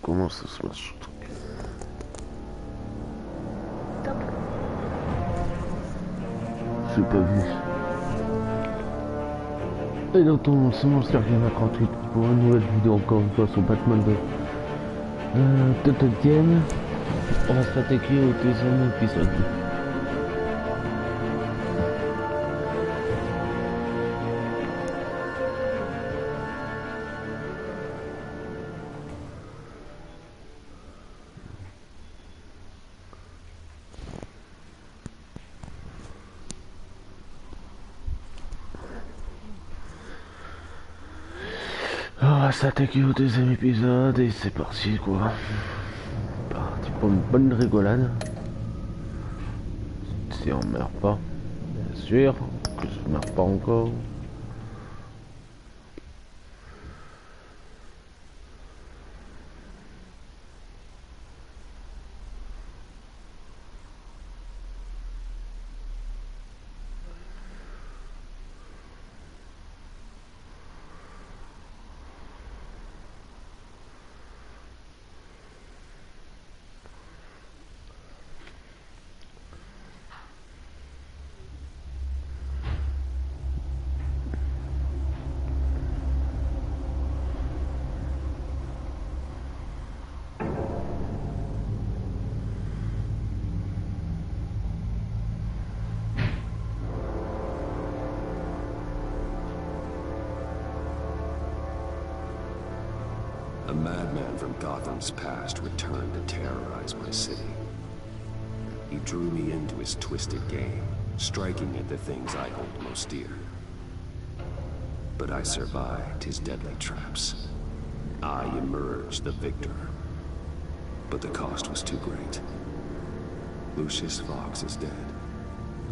comment ça se marche. J'ai pas vu. Et dans ton Monster Gamer 38 pour une nouvelle vidéo encore une fois sur Batman de Total Game. On va s'attaquer au deuxième épisode. On va s'attaquer au deuxième épisode et c'est parti quoi. Parti pour une bonne rigolade. Si on meurt pas, bien sûr que je meurs pas encore. A madman from Gotham's past returned to terrorize my city. He drew me into his twisted game, striking at the things I hold most dear. But I survived his deadly traps. I emerged the victor. But the cost was too great. Lucius Fox is dead.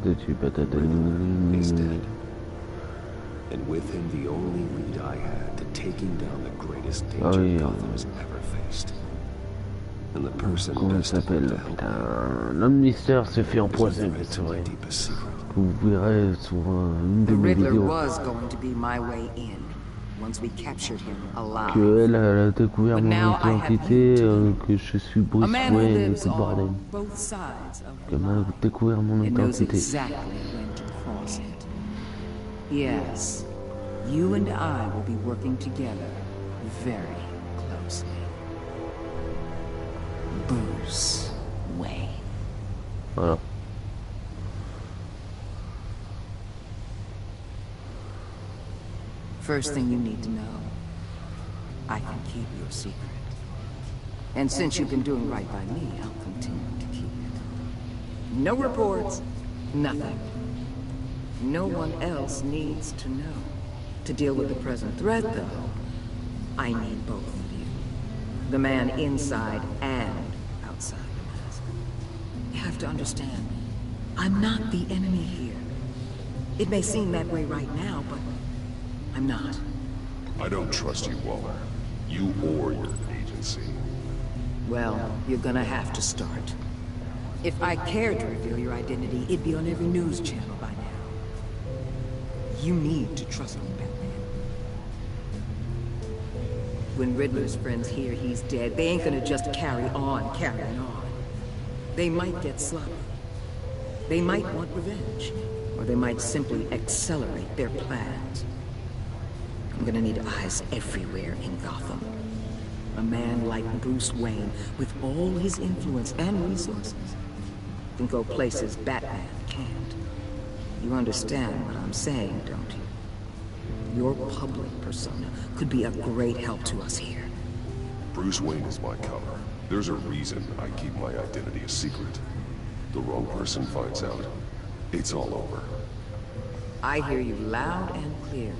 Is dead. And with him the only lead I had to taking down the greatest danger Gotham has ever faced. And the person comment ça s'appelle? L'homme mystère s'est fait empoisonner, c'est vrai. Vous verrez sur une de mes vidéos que elle a découvert mon identité, que je suis Bruce Wayne et tout le bordel. Qu'elle m'a découvert mon identité. Yes, you and I will be working together very closely. Bruce Wayne. Voilà. First thing you need to know, I can keep your secret. And since you've been doing right by me, I'll continue to keep it. No reports, nothing. No one else needs to know. To deal with the present threat, though, I need both of you. The man inside and outside the mask. You have to understand, I'm not the enemy here. It may seem that way right now, but I'm not. I don't trust you, Waller. You or your agency. Well, you're gonna have to start. If I cared to reveal your identity, it'd be on every news channel by now. You need to trust me, Batman. When Riddler's friends hear he's dead, they ain't gonna just carry on carrying on. They might get sloppy. They might want revenge. Or they might simply accelerate their plans. I'm gonna need eyes everywhere in Gotham. A man like Bruce Wayne, with all his influence and resources, can go places Batman can't. You understand what I'm saying, don't you? Your public persona could be a great help to us here. Bruce Wayne is my cover. There's a reason I keep my identity a secret. The wrong person finds out, it's all over. I hear you loud and clear.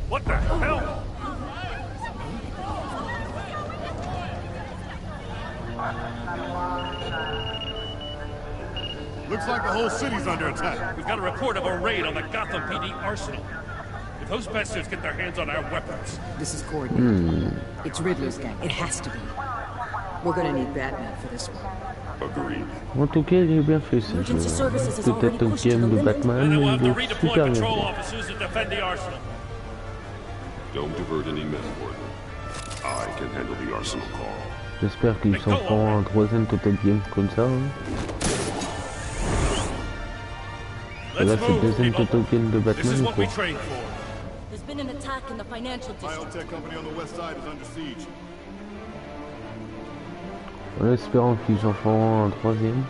What the hell? Looks like the whole city's under attack. We've got a report of a raid on the Gotham PD arsenal. If those bastards get their hands on our weapons... This is coordinated. It's Riddler's gang. It has to be. We're gonna need Batman for this one. Agreed. En tout cas, il est bien fait ce jeu. Peut-être un game de Batman, mais il est super bien fait. Don't divert any men, Gordon. I can handle the arsenal call. J'espère qu'ils s'en feront un troisième Total Game comme ça. Hein. Et là, c'est le deuxième Total Game de Batman, quoi. There's been an attack in the financial district. AUTRE company on the west side is under siege. En espérant qu'ils en feront un troisième.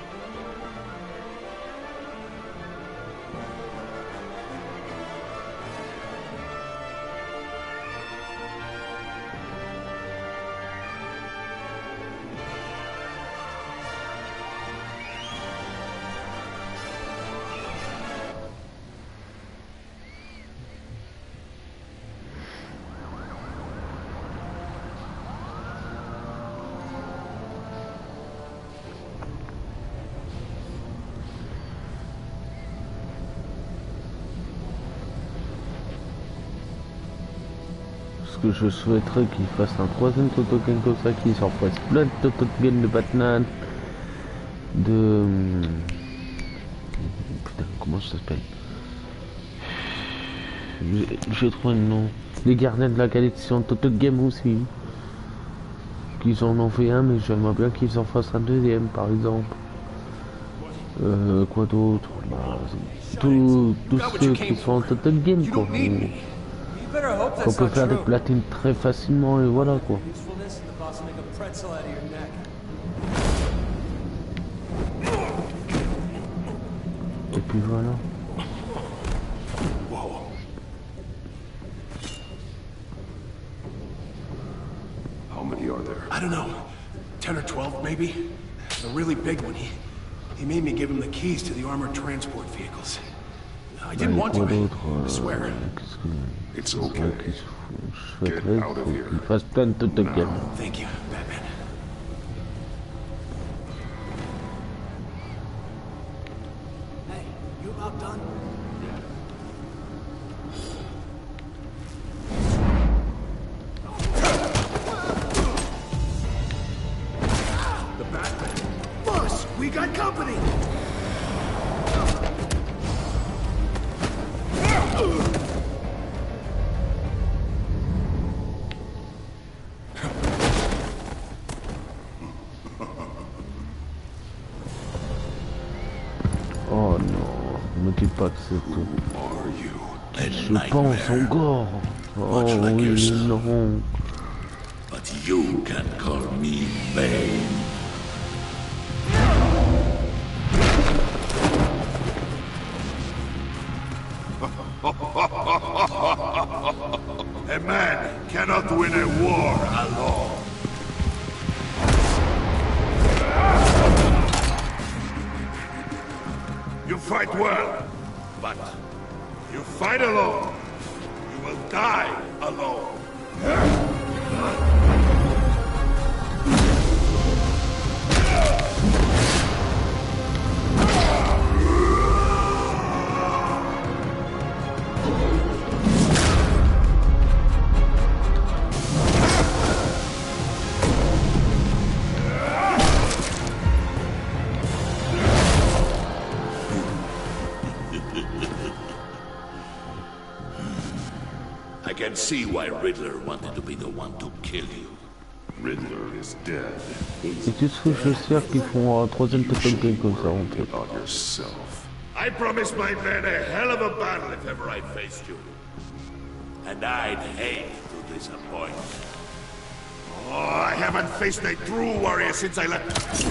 Que je souhaiterais qu'il fasse un troisième Total Game comme ça, qu'il s'en fasse plein de Total Game de Batman, de... Putain, comment ça s'appelle? J'ai trouvé le nom. Les Gardiens de la Galaxie en Total Game aussi. Qu'ils en ont fait un, mais j'aimerais bien qu'ils en fassent un deuxième, par exemple. Quoi d'autre? Bah, tous ceux qui sont en Total Game, quoi. On peut faire des platines très facilement et voilà quoi. Et puis voilà. How many are there? I don't know. 10 or 12 maybe. The really big one, he made me give him the keys to the armored transport vehicles. I didn't want to, I swear. It's okay. Get out of here. Thank you, Batman. Hey, you about done? The Batman. Boss, we got company. Oh non, ne dis pas que c'est tout. Je pense encore. Oh oui, non. But you can call me Bane. A man cannot win a war alone. You fight well, but you fight alone. You will die alone. I can see why Riddler wanted to be the one to kill you. Riddler is dead. Et tout ce que j'espère qu'ils font un troisième Total Game comme ça en fait. On yourself. I promised my men a hell of a battle if ever I faced you. And I'd hate to disappoint. Oh, I haven't faced a true warrior since I left.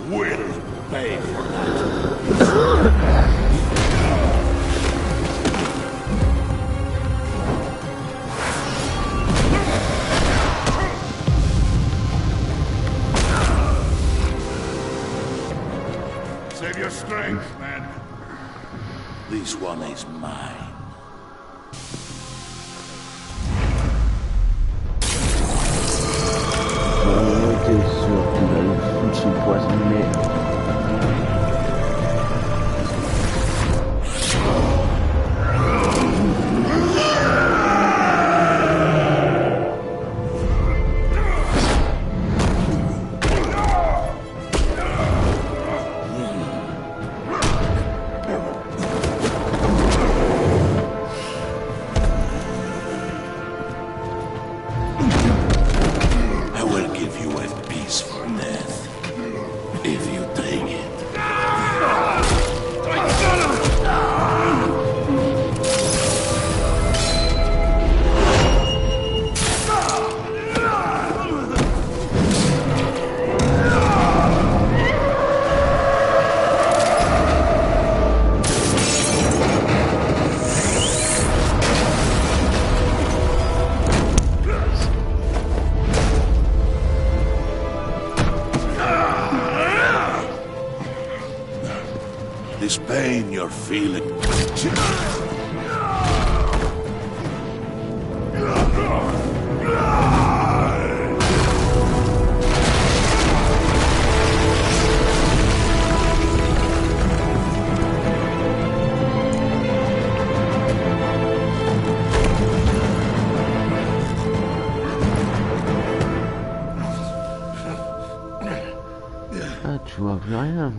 You will pay for that. Save your strength, man. This one is mine. On était sûr qu'il allait foutre ce poisonné. feeling. Ah, tu vois plus rien.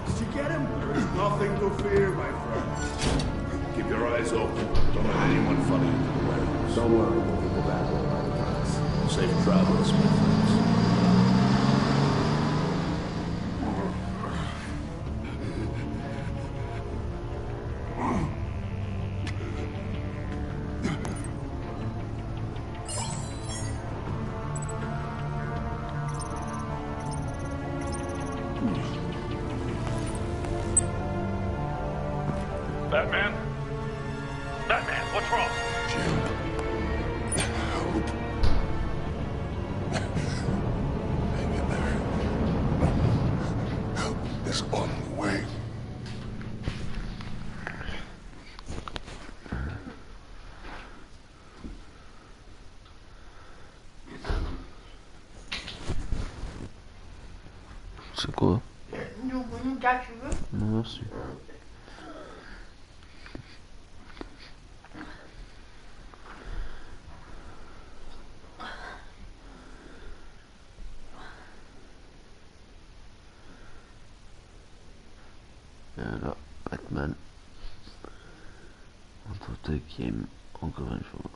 Did you get him? There is nothing to fear, my friend. Keep your eyes open. Don't let anyone funny into the warehouse. Don't worry, we'll go back all by the price. Safe travels, my friends. Batman? Batman, what's wrong? Jim. Help. Hang in there. Help is on the way. C'est quoi? Nous, gars, tu veux? Non, merci. Et là, Batman. Entre game, encore une fois.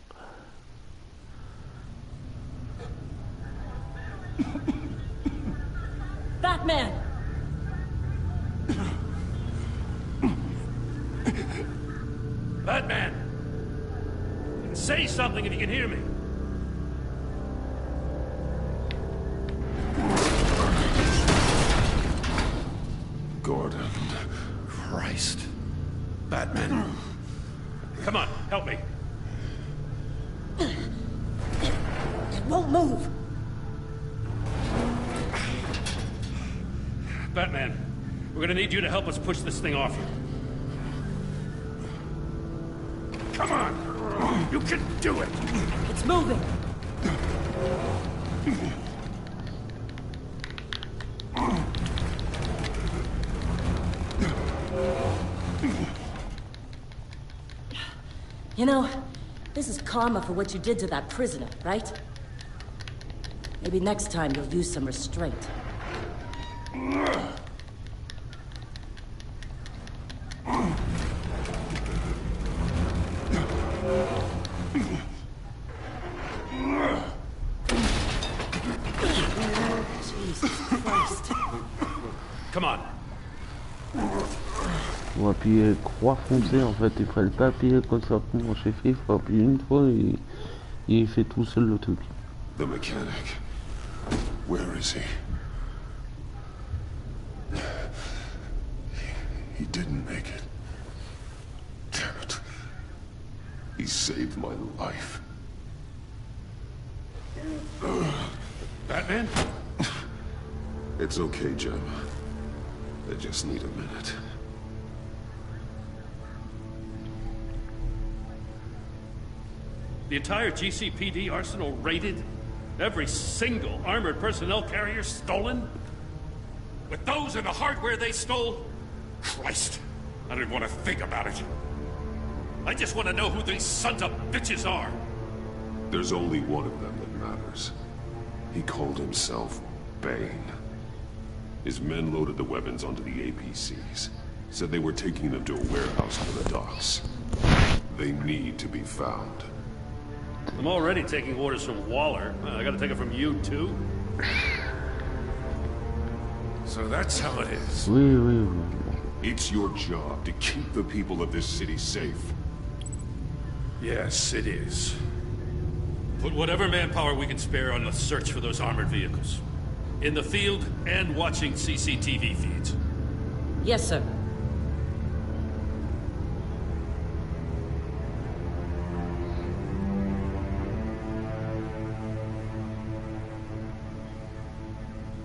Batman! Batman! Say something if you can hear me. Gordon. Christ. Batman. Come on, help me. It won't move. Batman, we're gonna need you to help us push this thing off you. Come on! You can do it! It's moving. You know, this is karma for what you did to that prisoner, right? Maybe next time you'll use some restraint. Jesus Christ. Come on. On va appuyer croix foncée en fait, il fallait pas appuyer comme ça pour mon chef, il faut appuyer une fois et il fait tout seul le truc. The mechanic. Where is he? He didn't make it. Damn it. He saved my life. Batman? It's okay, Jim. I just need a minute. The entire GCPD arsenal raided? Every single armored personnel carrier stolen? With those and the hardware they stole? Christ, I don't even want to think about it. I just want to know who these sons of bitches are. There's only one of them that matters. He called himself Bane. His men loaded the weapons onto the APCs. Said they were taking them to a warehouse on the docks. They need to be found. I'm already taking orders from Waller. I gotta take it from you, too? So that's how it is. Oui, oui, oui. It's your job to keep the people of this city safe. Yes, it is. Put whatever manpower we can spare on the search for those armored vehicles. In the field and watching CCTV feeds. Yes, sir.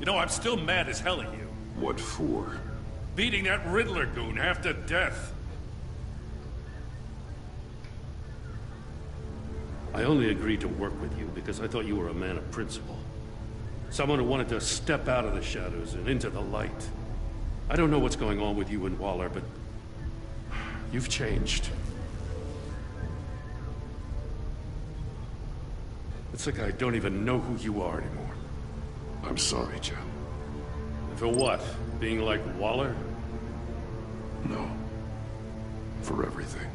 You know, I'm still mad as hell at you. What for? Beating that Riddler goon half to death. I only agreed to work with you because I thought you were a man of principle. Someone who wanted to step out of the shadows and into the light. I don't know what's going on with you and Waller, but you've changed. It's like I don't even know who you are anymore. I'm sorry, Joe. For what? Being like Waller? No. For everything.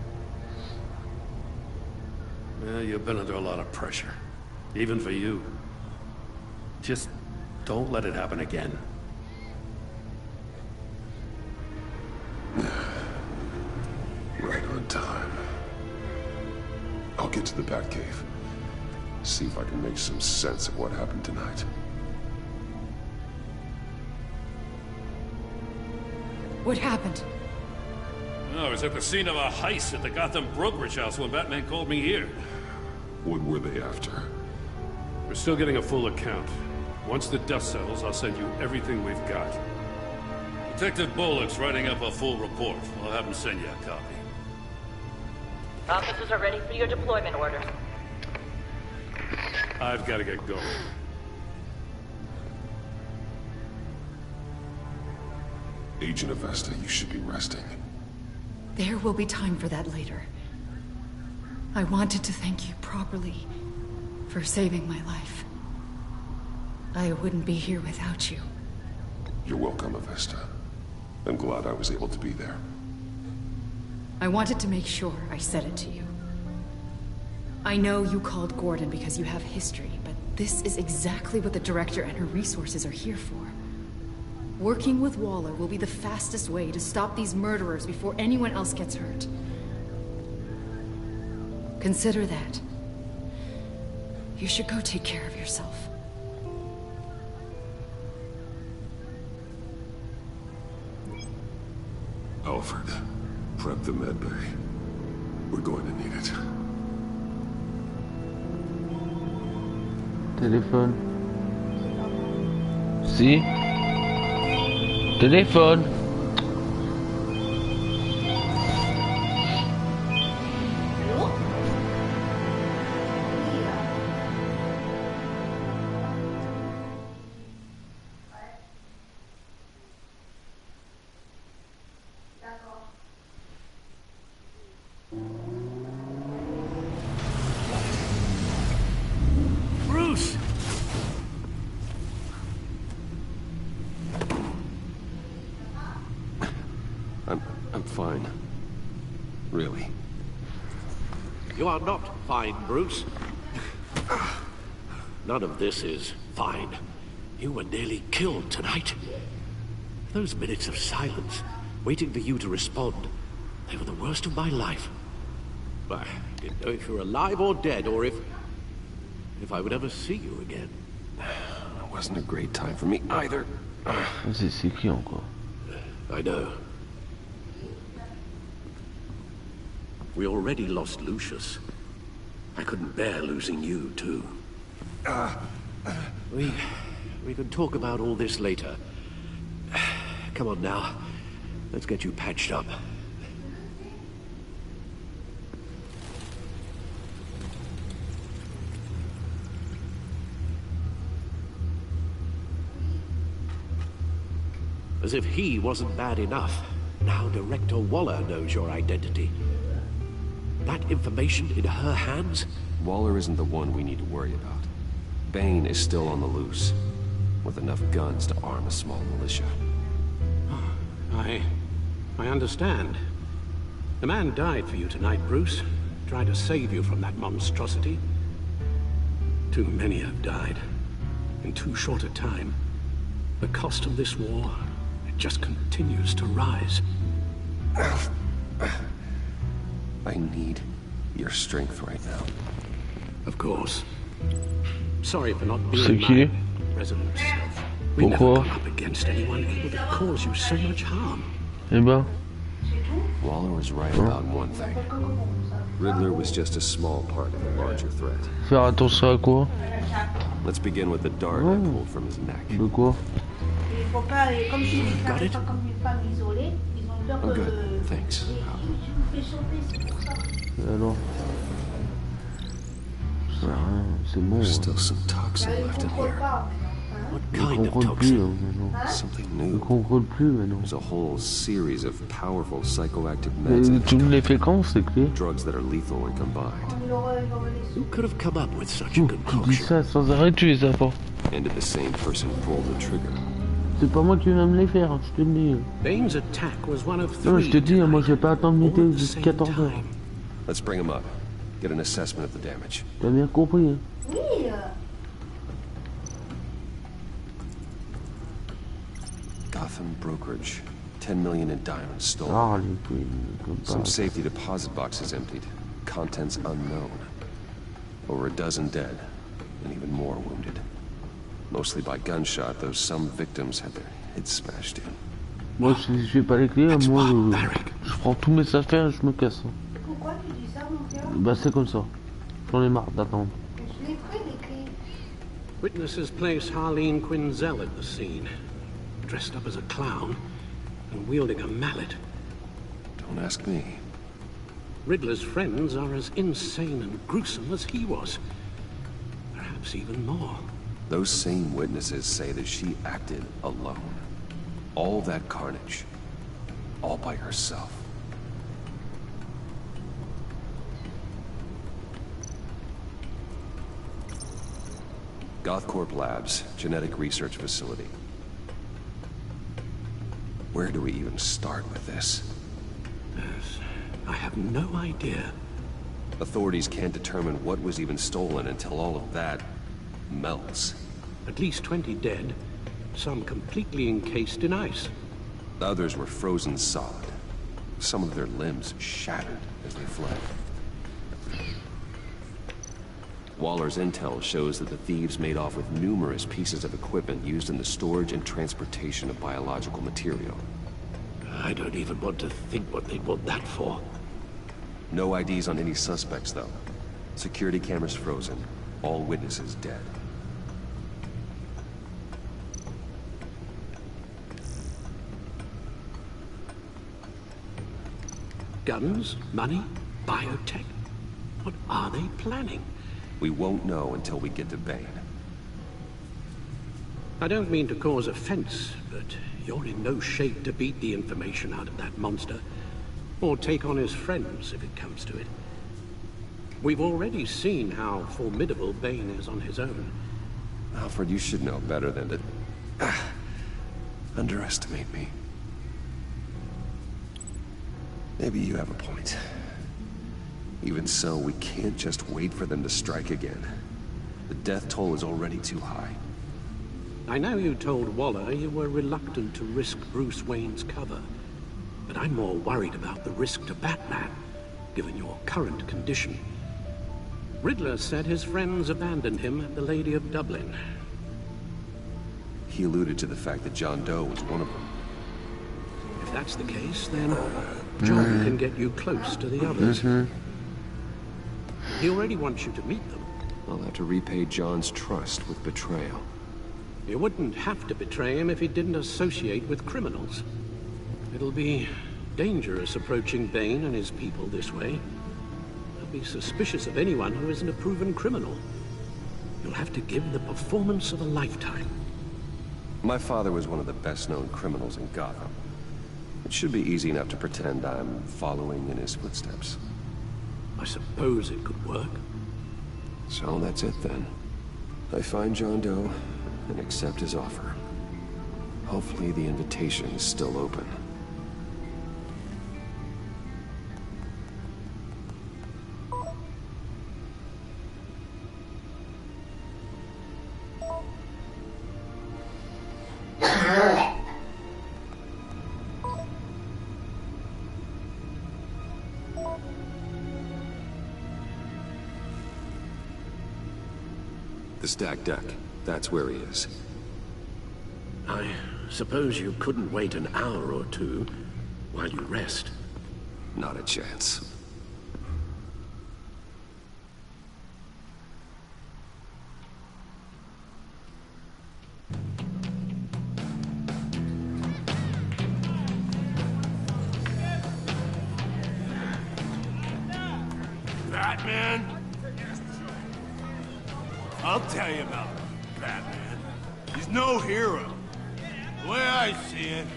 Well, you've been under a lot of pressure. Even for you. Just don't let it happen again. Right on time. I'll get to the Batcave. See if I can make some sense of what happened tonight. What happened? No, I was at the scene of a heist at the Gotham brokerage house when Batman called me here. What were they after? We're still getting a full account. Once the dust settles, I'll send you everything we've got. Detective Bullock's writing up a full report. I'll have him send you a copy. Officers are ready for your deployment order. I've got to get going. Agent Avesta, you should be resting. There will be time for that later. I wanted to thank you properly for saving my life. I wouldn't be here without you. You're welcome, Avesta. I'm glad I was able to be there. I wanted to make sure I said it to you. I know you called Gordon because you have history, but this is exactly what the director and her resources are here for. Working with Waller will be the fastest way to stop these murderers before anyone else gets hurt. Consider that. You should go take care of yourself. Alfred, prep the med bay. We're going to need it. Téléphone. Si. Téléphone. Bruce! I'm fine. Really. You are not fine, Bruce. None of this is fine. You were nearly killed tonight. Those minutes of silence, waiting for you to respond, they were the worst of my life. I didn't know if you were alive or dead, or if I would ever see you again. It wasn't a great time for me either. C'est qui encore? I know. We already lost Lucius. I couldn't bear losing you, too. We can talk about all this later. Come on now. Let's get you patched up. As if he wasn't bad enough, now Director Waller knows your identity. That information in her hands? Waller isn't the one we need to worry about. Bane is still on the loose, with enough guns to arm a small militia. I understand. The man died for you tonight, Bruce. Tried to save you from that monstrosity. Too many have died. In too short a time. The cost of this war, it just continues to rise. I need your strength right now. Of course. Sorry for not being my resident self. We never come up against anyone able to cause you so much harm. Eh ben. Waller was right about one thing. Riddler was just a small part of a larger threat. Faire attention à quoi? Let's begin with the dart I pulled from his neck. De quoi? Il faut pas, comme je l'ai déclaré pas comme une femme isolée, ils ont peur I'm que... good, thanks. Je vous fais sauter, c'est pour ça. Et alors? C'est bon. There's still some toxin Ils left in contrôlent here. pas. What Je kind of contrôle plus toxin? maintenant. Something Je new. contrôle plus maintenant. There's a whole series of powerful psychoactive meds Tu me les fais quand, c'est clé? drugs that are lethal when combined. Il aurait les Who could have come up with such a Tu dis concoction? ça sans arrêt, tu les as pas. And did the same person pull the trigger? C'est pas moi qui vais me les faire, je te le dis. Bane's attack was one of Non, three. je te dis, moi je vais pas attendre all midi at the jusqu'à same 14 heures. time. Let's bring him up. Get an assessment of the damage. T'as bien compris, hein? Oui, Gotham brokerage. 10 million in diamonds stolen. Ah, les couilles, comme Some pas. safety deposit boxes emptied. Contents unknown. Over a dozen dead, and even more wounded. Mostly by gunshot, though some victims had their heads smashed in. Moi, si je fais pas les clés, moi, je prends tous mes affaires et je me casse. pourquoi tu dis ça, mon cœur? Bah, c'est comme ça. J'en ai marre d'attendre. Je l'ai pris, les clés. Witnesses place Harleen Quinzel at the scene, dressed up as a clown and wielding a mallet. Don't ask me. Riddler's friends are as insane and gruesome as he was. Perhaps even more. Those same witnesses say that she acted alone. All that carnage. All by herself. Gothcorp Labs, genetic research facility. Where do we even start with this? Yes, I have no idea. Authorities can't determine what was even stolen until all of that melts. At least 20 dead, some completely encased in ice. Others were frozen solid. Some of their limbs shattered as they fled. Waller's intel shows that the thieves made off with numerous pieces of equipment used in the storage and transportation of biological material. I don't even want to think what they'd want that for. No IDs on any suspects, though. Security cameras frozen. All witnesses dead. Guns, money, biotech. What are they planning? We won't know until we get to Bane. I don't mean to cause offense, but you're in no shape to beat the information out of that monster, or take on his friends if it comes to it. We've already seen how formidable Bane is on his own. Alfred, you should know better than to underestimate me. Maybe you have a point. Even so, we can't just wait for them to strike again. The death toll is already too high. I know you told Waller you were reluctant to risk Bruce Wayne's cover, but I'm more worried about the risk to Batman, given your current condition. Riddler said his friends abandoned him at the Lady of Dublin. He alluded to the fact that John Doe was one of them. If that's the case, then John can get you close to the others. He already wants you to meet them. I'll have to repay John's trust with betrayal. You wouldn't have to betray him if he didn't associate with criminals. It'll be dangerous approaching Bane and his people this way. They'll be suspicious of anyone who isn't a proven criminal. You'll have to give the performance of a lifetime. My father was one of the best-known criminals in Gotham. It should be easy enough to pretend I'm following in his footsteps. I suppose it could work. So that's it then. I find John Doe and accept his offer. Hopefully the invitation is still open. The stacked deck. That's where he is. I suppose you couldn't wait an hour or two while you rest. Not a chance. Batman? I'll tell you about Batman. He's no hero. The way I see it,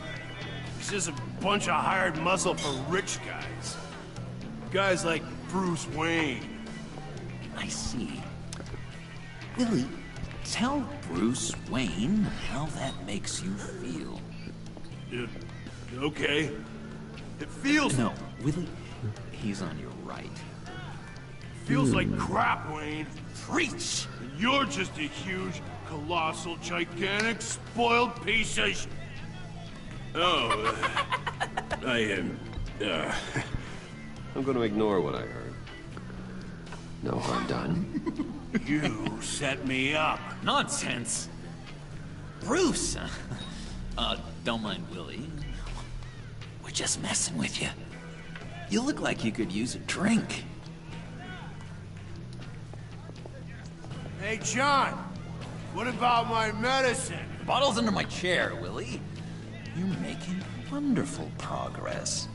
he's just a bunch of hired muscle for rich guys. Guys like Bruce Wayne. I see. Willie, tell Bruce Wayne how that makes you feel. Okay. It feels... No, Willie, he's on your right. Feels like crap, Wayne. Preach! You're just a huge, colossal, gigantic, spoiled piece of sh... Oh, I am... I'm going to ignore what I heard. No harm done. You set me up. Nonsense! Bruce! Don't mind Willie. We're just messing with you. You look like you could use a drink. Hey, John. What about my medicine? The bottle's under my chair, Willie. You're making wonderful progress.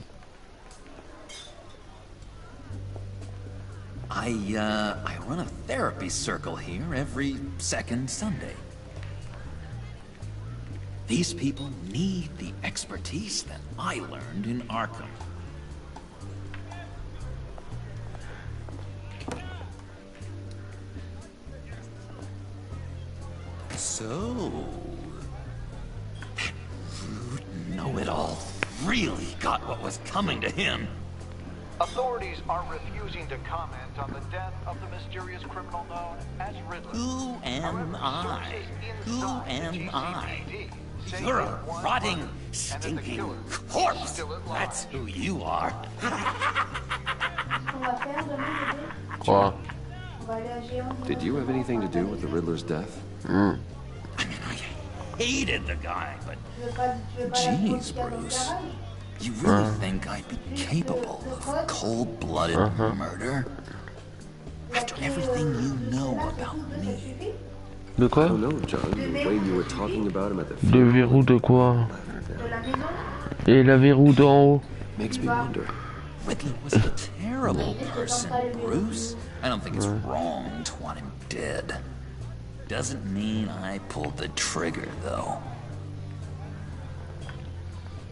I run a therapy circle here every second Sunday. These people need the expertise that I learned in Arkham. So... that rude know-it-all really got what was coming to him. Authorities are refusing to comment on the death of the mysterious criminal known as Riddler. Who am I? Who am I? You're a rotting, stinking corpse. That's who you are. Quoi? Did you have anything to do with the Riddler's death? I mean, I hated the guy, but... Jeez, Bruce. You really think I'd be capable of cold-blooded murder? After everything you know about me. De quoi? I don't know, John. The way you were talking about him at the De verrou de quoi? Et la verrou d'en haut? Makes me wonder. Riddler was a terrible person, Bruce. I don't think it's wrong to want him dead. Doesn't mean I pulled the trigger, though.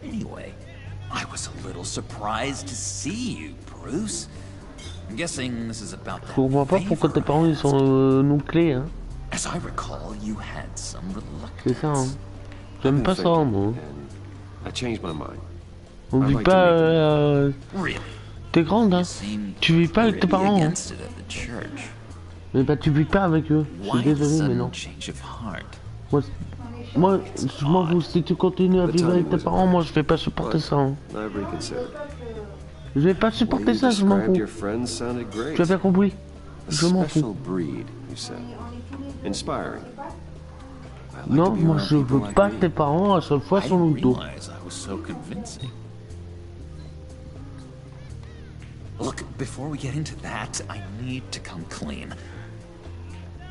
Anyway, I was a little surprised to see you, Bruce. I'm guessing this is about that Je comprends pas pourquoi tes parents ils sont non clés, hein. As I recall, you had some C'est ça, hein. reluctance. J'aime pas ça, moi. I changed my mind. On vit pas... T'es grande, hein. Tu vis pas avec tes parents, hein. Mais bah tu vis pas avec eux. Je suis désolé, mais non. Moi, je m'en fous. Si tu continues à vivre avec tes parents, moi je vais pas supporter ça, hein. Je vais pas supporter ça, je m'en fous. Tu as bien compris. Je m'en fous. Non, moi je veux pas que tes parents à chaque fois sont autour. Look, before we get into that, I need to come clean.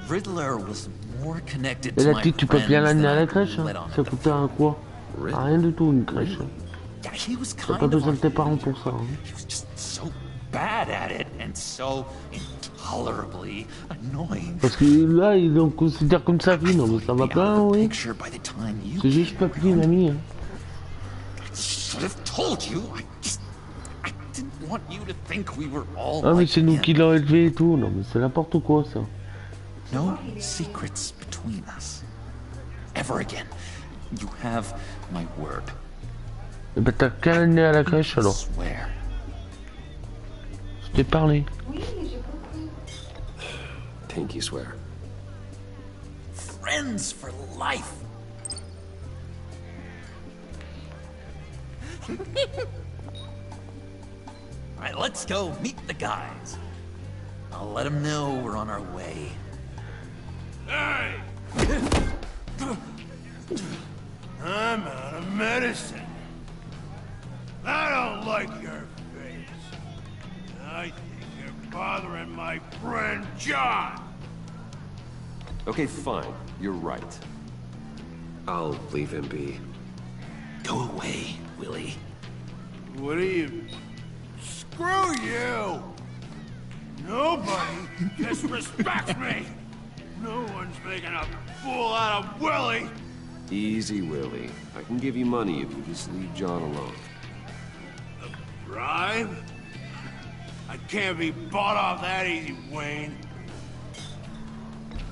Riddler was more connected Et to la my petite, tu peux bien friends l'amener à than la I crèche, let hein. on Ça the coûte un quoi? Rien du tout, une crèche. T'as pas besoin de tes parents pour ça, hein. so bad at it and so intolerably annoying. Parce que là, ils le considèrent comme sa fille, non mais ça va pas, oui. C'est juste pas pris une amie, hein. Should have told you. I didn't want you to think we were all Ah mais like c'est nous him. qui l'ont élevé et tout, non mais c'est n'importe quoi ça. No secrets between us. Ever again. You have my word. Et bah t'as qu'à l'amener à la crèche alors. Swear. Je t'ai parlé. Pinky swear. Friends for life. Alright, let's go meet the guys. I'll let them know we're on our way. Hey! I'm out of medicine. I don't like your face. I think you're bothering my friend John. Okay, fine. You're right. I'll leave him be. Go away, Willie. What are you... Screw you! Nobody disrespects me! No one's making a fool out of Willie! Easy, Willie. I can give you money if you just leave John alone. A bribe? I can't be bought off that easy, Wayne.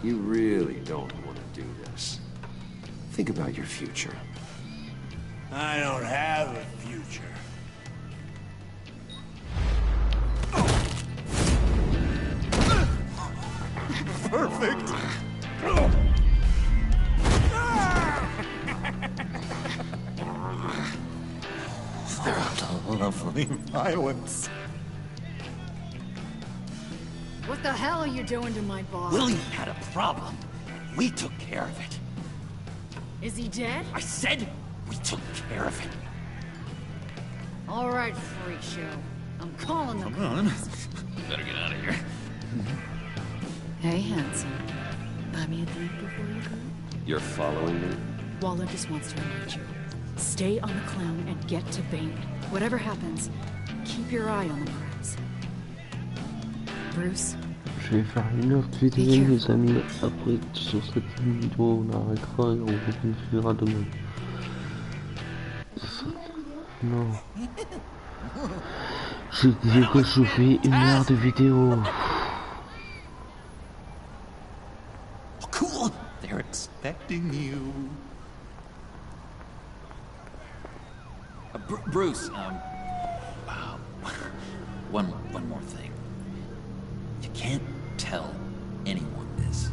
You really don't want to do this. Think about your future. I don't have a future. Perfect. Lovely violence. What the hell are you doing to my boss? Willie had a problem. We took care of it. Is he dead? I said we took care of it. All right, freak show. I'm calling the Come on. Better get out of here. Hey, handsome. Buy me a drink before you go? You're following me? Waller just wants to remind you. Stay on the clown and get to Bane. Whatever happens, keep your eye on the prize. Bruce? Je vais faire 1 heure de vidéo, les amis. Après, sur cette vidéo, on arrêtera et on continuera demain. Non. J'ai dit que je fais 1 heure de vidéo. Cool. They're expecting you. Bruce, one more thing. You can't tell anyone this.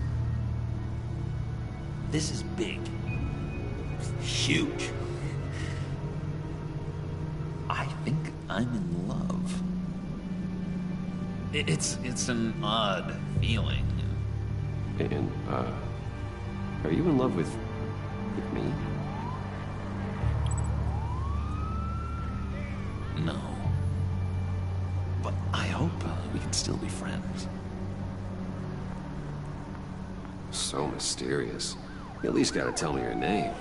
This is big. Huge. I think I'm in love. It's an odd feeling. And, are you in love with me? No. But I hope we can still be friends. So mysterious. You at least gotta tell me your name.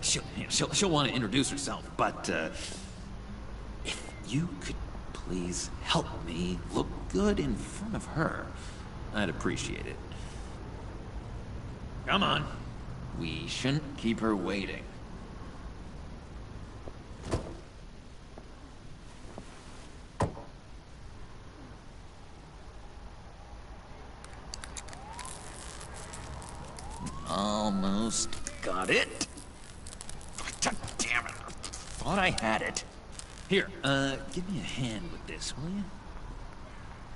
She'll want to introduce herself, but if you could please help me look good in front of her, I'd appreciate it. Come on. We shouldn't keep her waiting. Almost got it. God damn it. I thought I had it. Here, give me a hand with this, will you?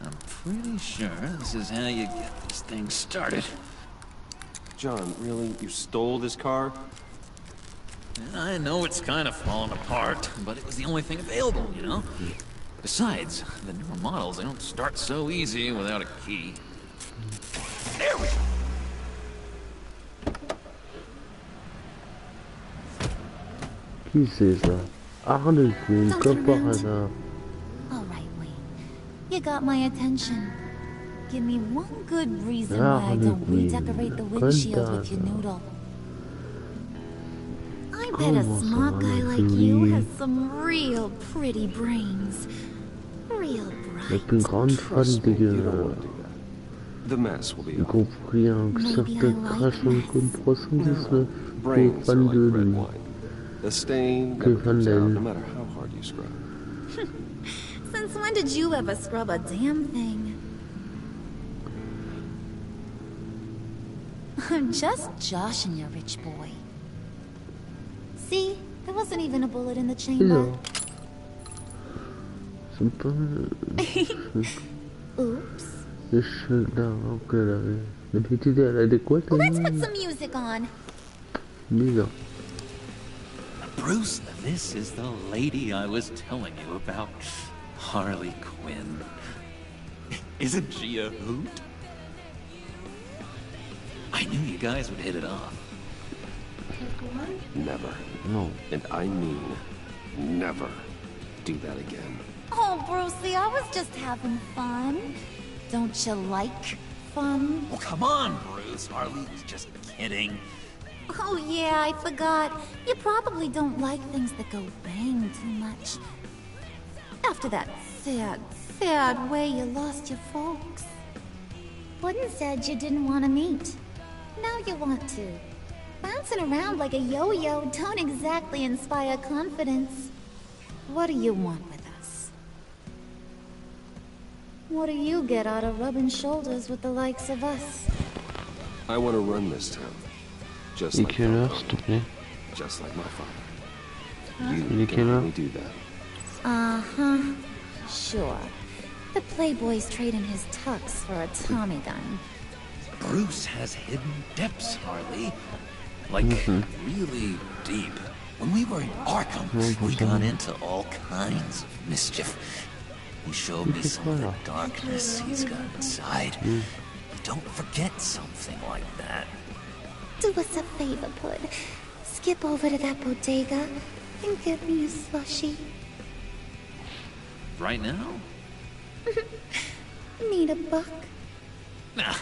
I'm pretty sure this is how you get this thing started. John, really? You stole this car? I know it's kind of falling apart, but it was the only thing available, you know? Besides, the newer models, they don't start so easy without a key. There we go. Qui c'est ça? Harley Quinn, comme par hasard. All right, Wayne. You got my attention. Give me one good reason why I don't redecorate the windshield with your noodle. I bet a smart guy like you has some real pretty brains. Real bright. La plus grande fan The mess will be y compris un certain Crash Code 319 qui est fan de lui. The stain Que fan d'elle. no matter how hard you scrub. Since when did you ever scrub a damn thing? I'm just joshing you, rich boy. See? There wasn't even a bullet in the chamber. C'est pas... Oops. D'habitude, elle a des quoi, Let's put some music on. Bizarre. Bruce, this is the lady I was telling you about. Harley Quinn. Isn't she a hoot? I knew you guys would hit it off. Never. No. And I mean, never do that again. Oh, Brucey, I was just having fun. Don't you like fun? Oh, come on, Bruce. Harley was just kidding. Oh, yeah, I forgot. You probably don't like things that go bang too much. After that sad Sad way you lost your folks. Wooden said you didn't want to meet. Now you want to. Bouncing around like a yo-yo don't exactly inspire confidence. What do you want with us? What do you get out of rubbing shoulders with the likes of us? I want to run this town. Just like Papa. Just like my father. You can only do that. Uh-huh. Sure. The playboy's trading his tux for a Tommy gun. Bruce has hidden depths, Harley. Like, really deep. When we were in Arkham, we got into all kinds of mischief. He showed me some of the darkness he's got inside. Don't forget something like that. Do us a favor, Pud. Skip over to that bodega and get me a slushie. Right now? Need a buck? Nah,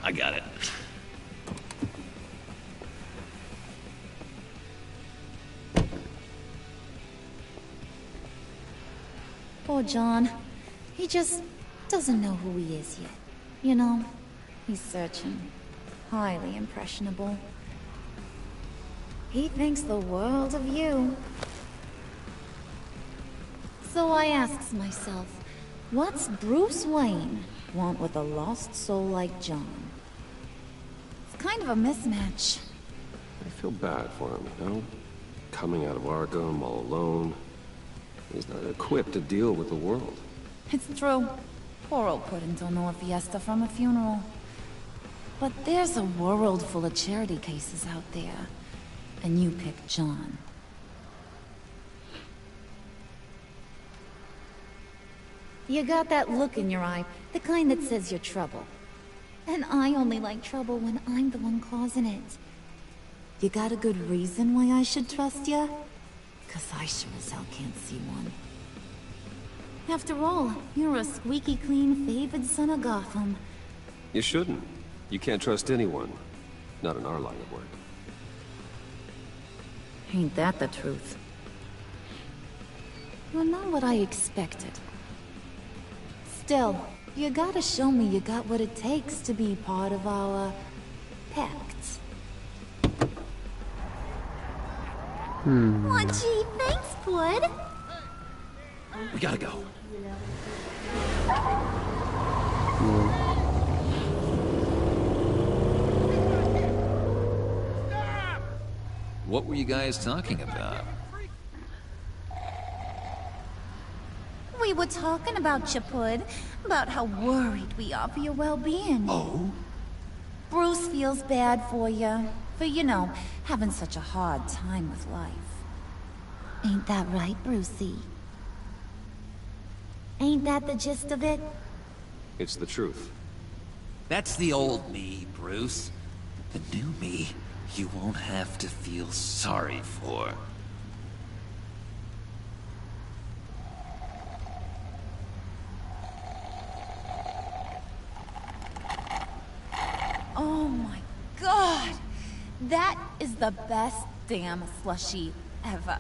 I got it. Poor John. He just doesn't know who he is yet. You know, he's searching. Highly impressionable. He thinks the world of you. So I asks myself, what's Bruce Wayne want with a lost soul like John? It's kind of a mismatch. I feel bad for him, you know? Coming out of Arkham all alone. He's not equipped to deal with the world. It's true. Poor old Puddin' don't know a fiesta from a funeral. But there's a world full of charity cases out there. And you pick John. You got that look in your eye, the kind that says you're trouble. And I only like trouble when I'm the one causing it. You got a good reason why I should trust you? 'Cause I sure as hell can't see one. After all, you're a squeaky clean favored son of Gotham. You shouldn't. You can't trust anyone. Not in our line of work. Ain't that the truth? Well, not what I expected. Still, you gotta show me you got what it takes to be part of our pact. Oh, gee, thanks, Bud. We gotta go. What were you guys talking about? We were talking about you, Pud. About how worried we are for your well-being. Oh? Bruce feels bad for you. For, you know, having such a hard time with life. Ain't that right, Brucey? Ain't that the gist of it? It's the truth. That's the old me, Bruce. The new me, you won't have to feel sorry for. Oh my god! That is the best damn slushie ever.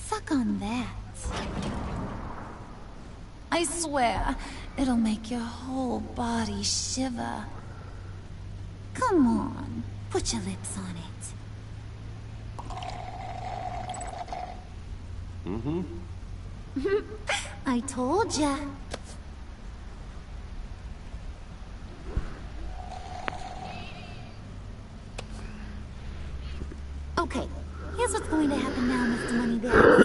Suck on that. I swear, it'll make your whole body shiver. Come on, put your lips on it. Mm-hmm. I told ya. Okay, here's what's going to happen now, Mr. Moneybags.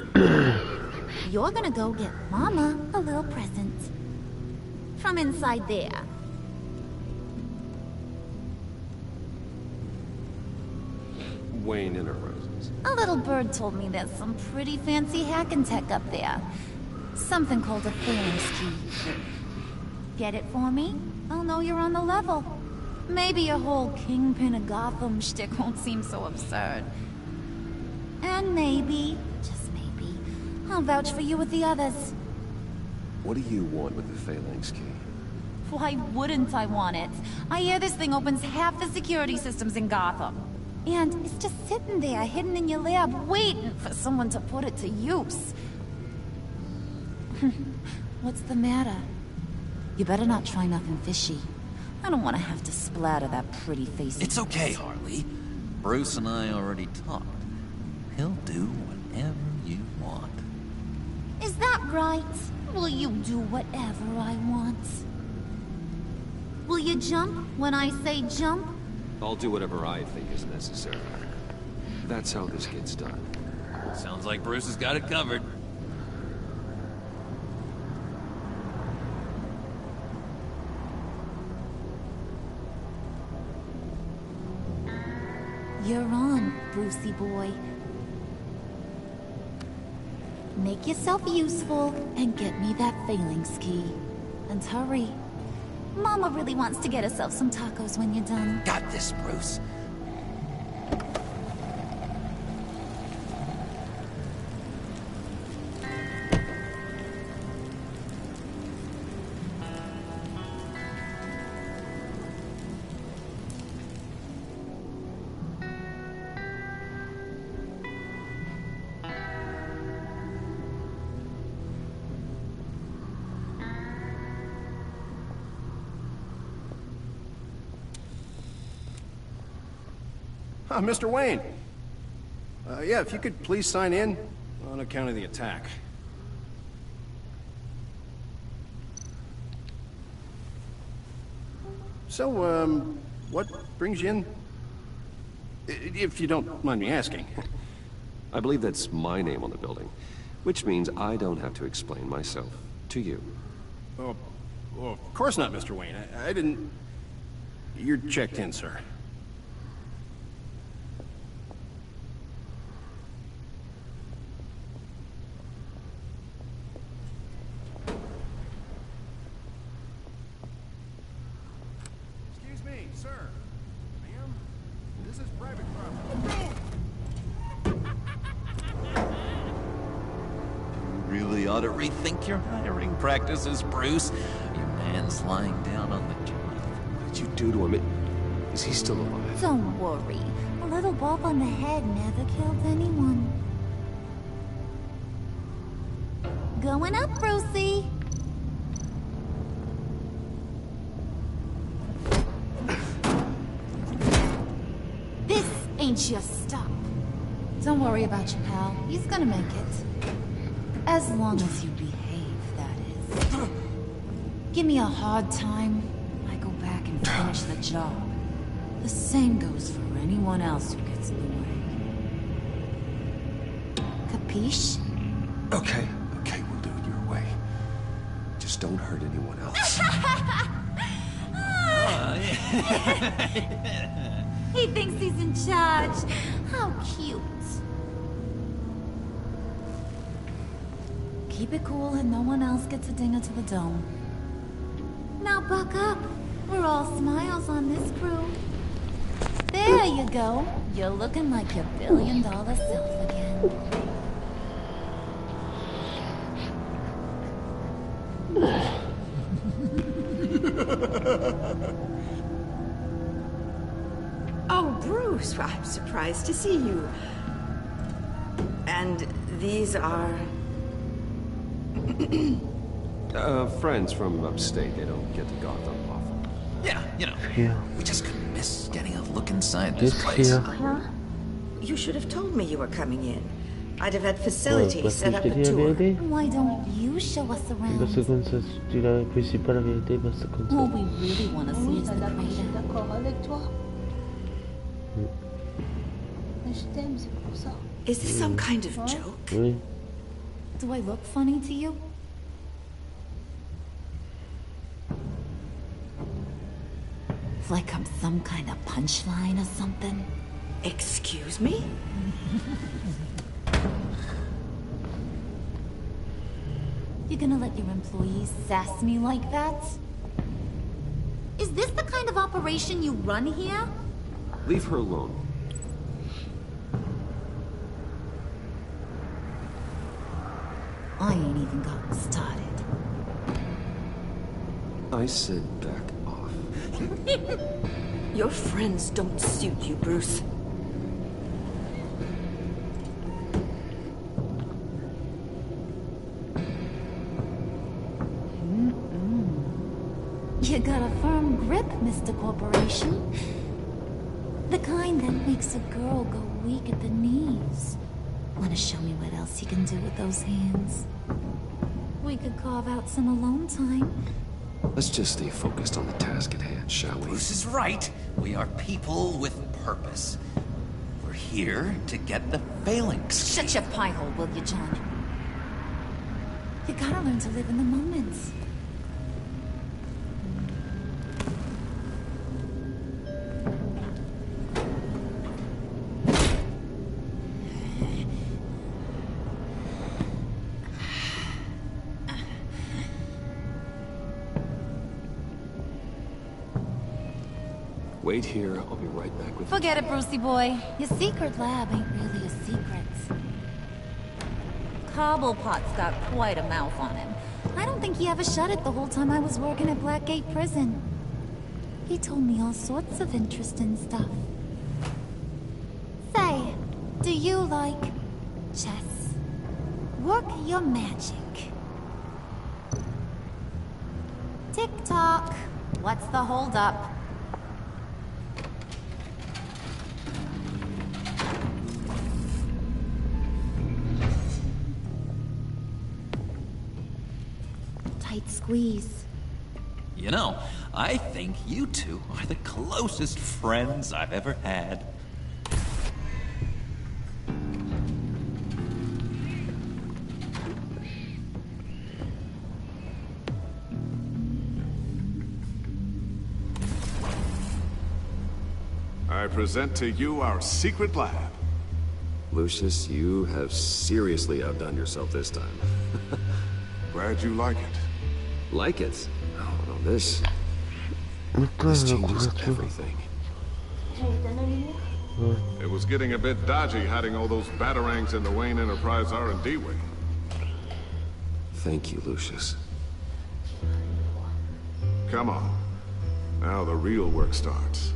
You're gonna go get Mama a little present. From inside there. Wayne Enterprises. A little bird told me there's some pretty fancy hacking tech up there. Something called a phalanx key. Get it for me? I'll know you're on the level. Maybe your whole Kingpin of Gotham shtick won't seem so absurd. And maybe, just maybe, I'll vouch for you with the others. What do you want with the phalanx key? Why wouldn't I want it? I hear this thing opens half the security systems in Gotham. And it's just sitting there, hidden in your lab, waiting for someone to put it to use. What's the matter? You better not try nothing fishy. I don't want to have to splatter that pretty face. It's okay, Harley. Bruce and I already talked. He'll do whatever you want. Is that right? Will you do whatever I want? Will you jump when I say jump? I'll do whatever I think is necessary. That's how this gets done. Sounds like Bruce has got it covered. You're on, Brucey boy. Make yourself useful and get me that phalanx key. And hurry. Mama really wants to get herself some tacos when you're done. Got this, Bruce. Mr. Wayne. Yeah, if you could please sign in on account of the attack. So, what brings you in? If you don't mind me asking. I believe that's my name on the building, which means I don't have to explain myself to you. Oh, well, of course not, Mr. Wayne. I didn't... You're checked in, sir. Ought to rethink your hiring practices, Bruce. Your man's lying down on the job. What did you do to him? Is he still alive? Don't worry. A little bump on the head never killed anyone. Going up, Brucey. This ain't your stop. Don't worry about your pal. He's gonna make it. As long as you behave, that is. Give me a hard time, I go back and finish the job. The same goes for anyone else who gets in the way. Capiche? Okay, we'll do it your way. Just don't hurt anyone else. He thinks he's in charge. How cute. Keep it cool and no one else gets a dinger to the dome. Now buck up. We're all smiles on this crew. There you go. You're looking like your billion-dollar self again. Oh, Bruce, I'm surprised to see you. And these are... Friends from upstate. They don't get to Gotham often. Yeah, you know. Yeah. We just couldn't miss getting a look inside this place. Huh? You should have told me you were coming in. I'd have had facilities set up a tour. Why don't you show us around? Parce que comme ça, si tu n'apprécies pas la vérité, bah c'est comme ça. All we really want to see is the crater. D'accord avec toi. Mais je t'aime, c'est pour ça. Is this some kind of joke? Oui. Do I look funny to you? Like I'm some kind of punchline or something? Excuse me? You gonna let your employees sass me like that? Is this the kind of operation you run here? Leave her alone. I ain't even gotten started. I said back off. Your friends don't suit you, Bruce. You got a firm grip, Mr. Corporation. The kind that makes a girl go weak at the knees. Wanna show me what else you can do with those hands? We could carve out some alone time. Let's just stay focused on the task at hand, shall we? Bruce is right. We are people with purpose. We're here to get the phalanx. Shut your pie hole, will you, John? You gotta learn to live in the moment. Wait here, I'll be right back with you. Forget it, Brucey boy. Your secret lab ain't really a secret. Cobblepot's got quite a mouth on him. I don't think he ever shut it the whole time I was working at Blackgate Prison. He told me all sorts of interesting stuff. Say, do you like chess? Work your magic. Tick-tock. What's the holdup? Tight squeeze. You know, I think you two are the closest friends I've ever had. I present to you our secret lab. Lucius, you have seriously outdone yourself this time. Glad you like it. Like it? Oh, no, this changes everything. It was getting a bit dodgy hiding all those batarangs in the Wayne Enterprise R&D wing. Thank you, Lucius. Come on. Now the real work starts.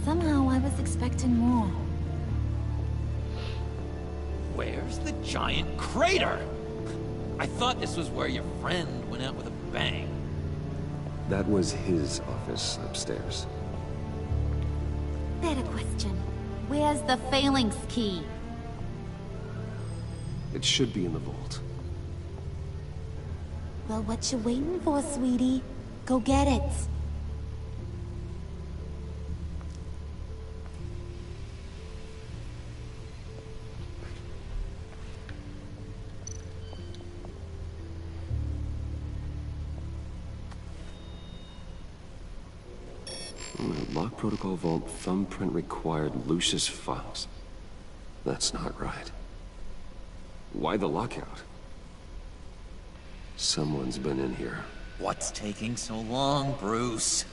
Somehow I was expecting more. Where's the giant crater? I thought this was where your friend went out with a bang. That was his office upstairs. Better question. Where's the phalanx key? It should be in the vault. Well, what you waiting for, sweetie? Go get it. Lock protocol vault thumbprint required Lucius files. That's not right. Why the lockout? Someone's been in here. What's taking so long, Bruce?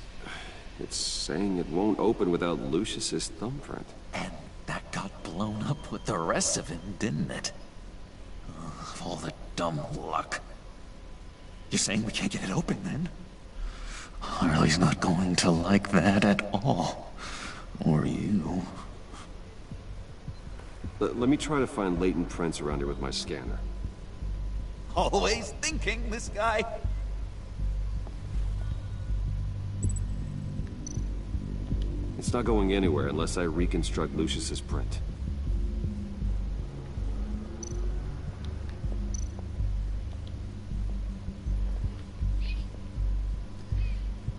It's saying it won't open without Lucius's thumbprint. And that got blown up with the rest of him, didn't it? Of all the dumb luck. You're saying we can't get it open, then? Harley's not going to like that at all. Or you. Let me try to find latent prints around here with my scanner. Always thinking, this guy. It's not going anywhere unless I reconstruct Lucius's print.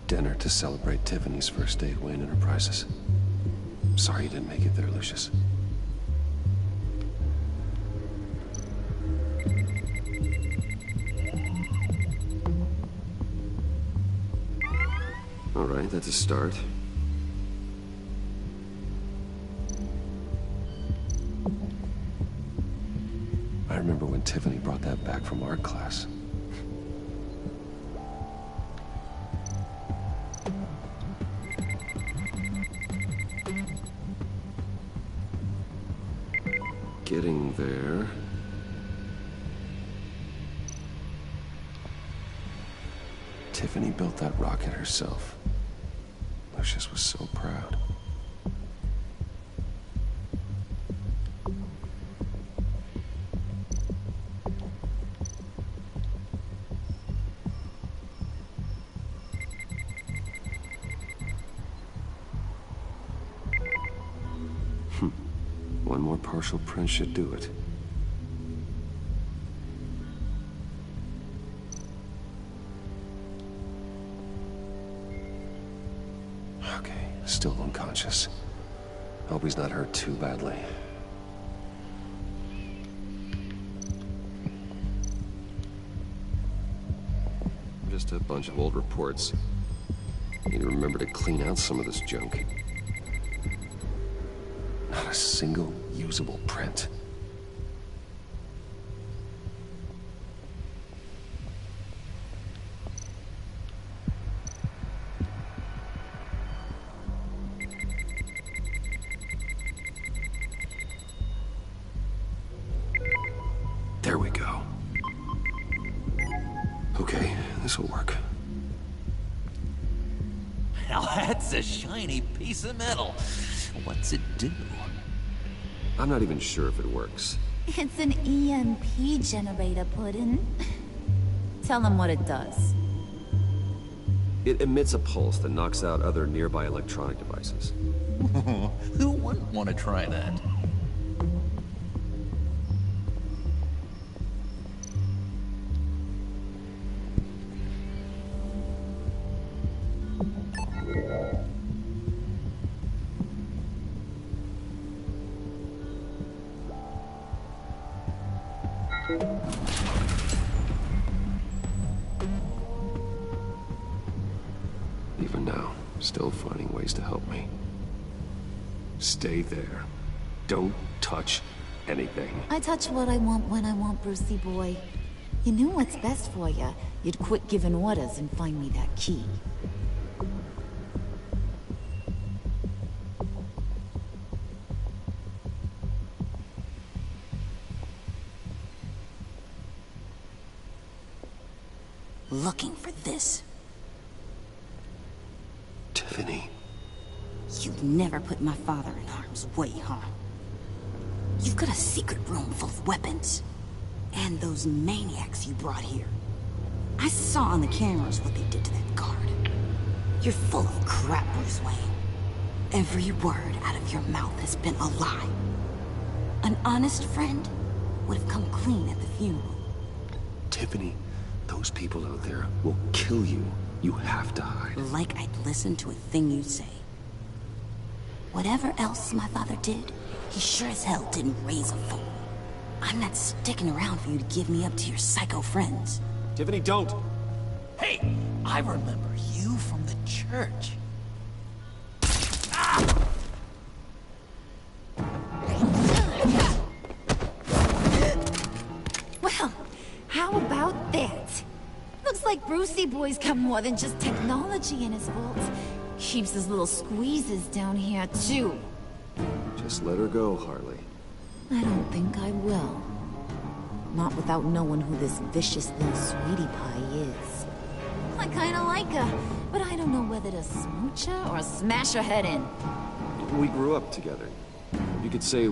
Dinner to celebrate Tiffany's first day at Wayne Enterprises. Sorry you didn't make it there, Lucius. All right, that's a start. I remember when Tiffany brought that back from art class. Getting there. Tiffany built that rocket herself. Lucius was so proud. One more partial print should do it. Okay, still unconscious. Hope he's not hurt too badly. Just a bunch of old reports. Need to remember to clean out some of this junk. Not a single usable print. There we go. Okay, this'll work. Now that's a shiny piece of metal. What's it do? I'm not even sure if it works. It's an EMP generator, Puddin'. Tell them what it does. It emits a pulse that knocks out other nearby electronic devices. Who wouldn't want to try that? Even now, still finding ways to help me. Stay there. Don't touch anything. I touch what I want when I want, Brucey boy. You knew what's best for you. You'd quit giving orders and find me that key. Looking for this. Tiffany. You'd never put my father in harm's way, huh? You've got a secret room full of weapons. And those maniacs you brought here. I saw on the cameras what they did to that guard. You're full of crap, Bruce Wayne. Every word out of your mouth has been a lie. An honest friend would have come clean at the funeral. Tiffany, those people out there will kill you. You have to hide. Like I'd listen to a thing you say. Whatever else my father did, he sure as hell didn't raise a fool. I'm not sticking around for you to give me up to your psycho friends. Tiffany, don't! Hey, I remember you from the church. Well, how about that? Looks like Brucey boy's got more than just technology in his vault. Keeps his little squeezes down here, too. Just let her go, Harley. I don't think I will. Not without knowing who this vicious little sweetie pie is. I kinda like her, but I don't know whether to smooch her or smash her head in. We grew up together. You could say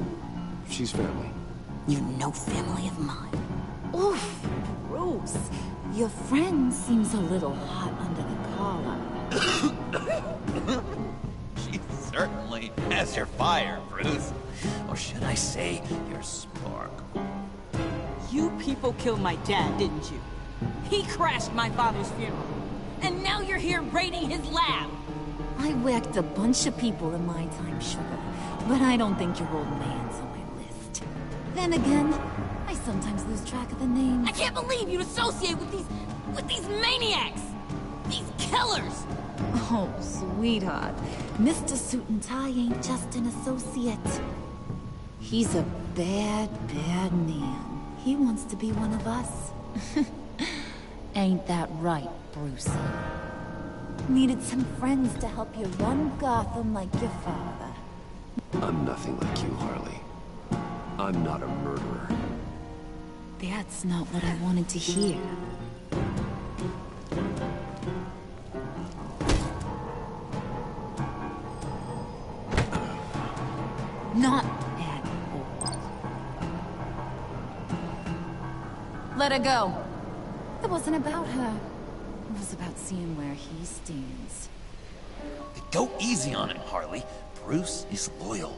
she's family. You're no family of mine. Oof, Bruce. Your friend seems a little hot under the collar. She certainly has your fire, Bruce. Or should I say, your spark. You people killed my dad, didn't you? He crashed my father's funeral. And now you're here raiding his lab. I whacked a bunch of people in my time, sugar. But I don't think your old man's on my list. Then again, I sometimes lose track of the names. I can't believe you'd associate with these maniacs! These killers! Oh, sweetheart. Mr. Suit and Tie ain't just an associate. He's a bad, bad man. He wants to be one of us. Ain't that right, Brucey? Needed some friends to help you run Gotham like your father. I'm nothing like you, Harley. I'm not a murderer. That's not what I wanted to hear. Not at all. Let her go. It wasn't about her. It was about seeing where he stands. Go easy on him, Harley. Bruce is loyal.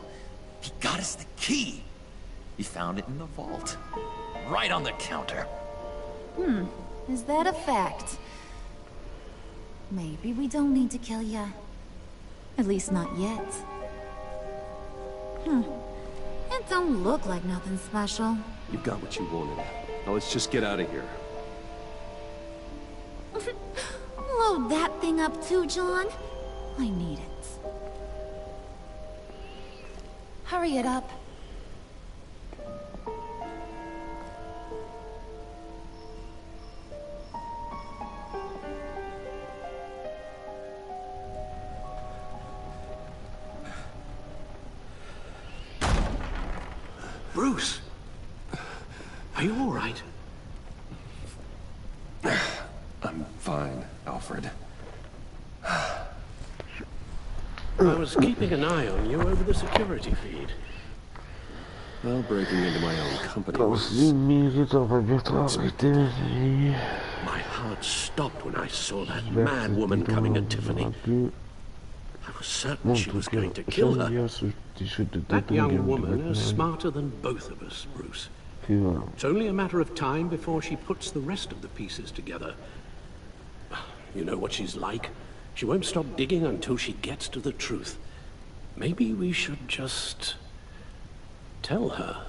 He got us the key. He found it in the vault. Right on the counter. Is that a fact? Maybe we don't need to kill ya. At least not yet. It don't look like nothing special. You got what you wanted. Now let's just get out of here. Load that thing up too, John. I need it. Hurry it up. Bruce! Are you all right? I'm fine, Alfred. I was keeping an eye on you over the security feed. Well, breaking into my own company My heart stopped when I saw that mad woman coming at Tiffany. I was certain she was going to kill her. That young woman is smarter than both of us, Bruce. It's only a matter of time before she puts the rest of the pieces together. You know what she's like. She won't stop digging until she gets to the truth. Maybe we should just tell her.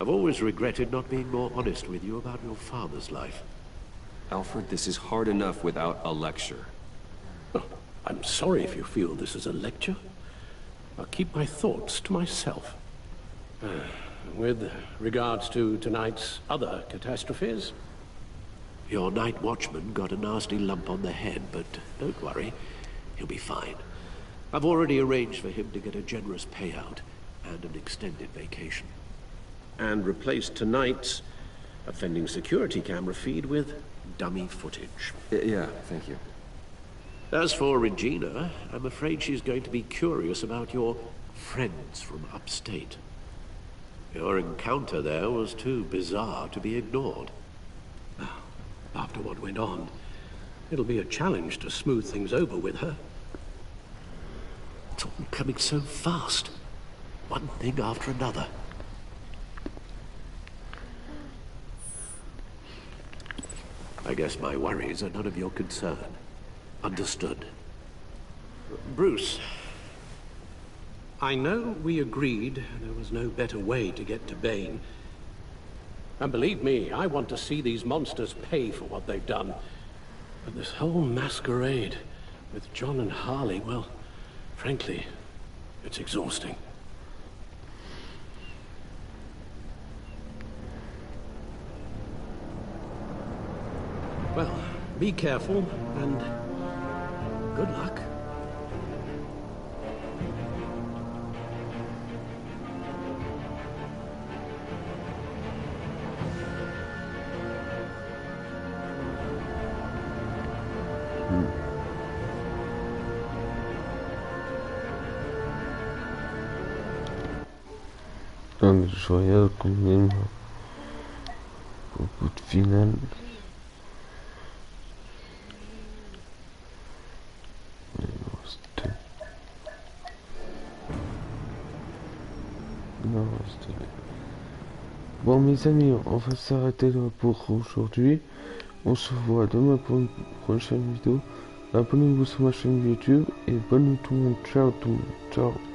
I've always regretted not being more honest with you about your father's life. Alfred, this is hard enough without a lecture. Oh, I'm sorry if you feel this is a lecture. I'll keep my thoughts to myself. With regards to tonight's other catastrophes, your night watchman got a nasty lump on the head, but don't worry, he'll be fine. I've already arranged for him to get a generous payout and an extended vacation. And replaced tonight's offending security camera feed with dummy footage. Yeah, thank you. As for Regina, I'm afraid she's going to be curious about your friends from upstate. Your encounter there was too bizarre to be ignored. After what went on, it'll be a challenge to smooth things over with her. It's all coming so fast. One thing after another. I guess my worries are none of your concern. Understood. Bruce, I know we agreed there was no better way to get to Bane. And believe me, I want to see these monsters pay for what they've done. But this whole masquerade with John and Harley, well, frankly, it's exhausting. Well, be careful, and good luck. Donc je regarde combien au bout de finale. Non, bon mes amis, on va s'arrêter là pour aujourd'hui. On se voit demain pour une prochaine vidéo. Abonnez-vous sur ma chaîne YouTube et bonne nuit tout le monde. Ciao tout le monde. Ciao.